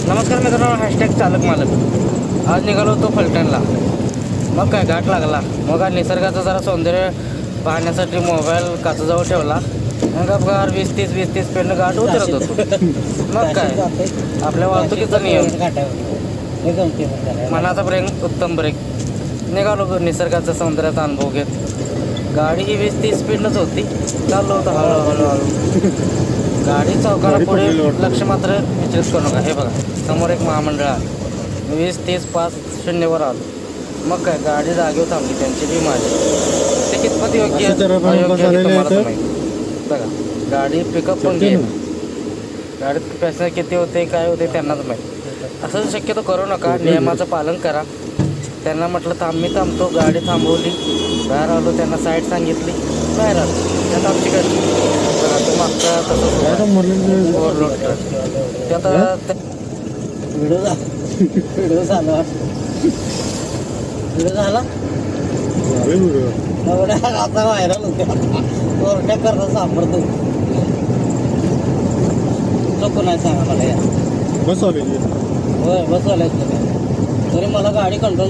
नमस्कार मित्रांनो, हॅशटॅग चालक मालक. आज निघालो होतो फलटणला. मग काय घाट लागला. मग निसर्गाचं जरा सौंदर्य पाहण्यासाठी मोबाईल काचाजवळ ठेवला. मग अपघात 20-30 पेंड घाट उतरत होतो. मग काय आपल्या वाहतुकीचा नियम, मनाचा ब्रेक, उत्तम ब्रेक. निघालो निसर्गाचा सौंदर्याचा अनुभव घेत. गाडी ही 20-30 स्पीडनंच होती. चाललो होतं हळूहळू. गाडी चौकाला पुढे लक्ष मात्र विचलित करू नका. हे बघा समोर एक महामंडळ आहे. 20-30-5-0 आलो. मग काय गाडी जागेवर थांबली, त्यांची बी माझी. ते कितपत योग्य तुम्हाला माहिती. बघा गाडी पिकअप पण घेईल. गाडीत पॅसेंजर किती होते काय होते त्यांनाच माहीत. असं शक्यतो करू नका. नियमाचं पालन करा. त्यांना म्हटलं मी थांबतो. गाडी थांबवली, बाहेर आलो, त्यांना साईड सांगितली, बाहेर आलो. त्यात आमची गाडी बघा तो मागचा तसंच ओव्हरलोड ते आता व्हिडिओ झाला आता व्हायरल होते. कोर्ट्या करता सापडतो नको नाही सांगा मला. या बसवाले होय बसवाले तरी मला गाडी कंट्रोल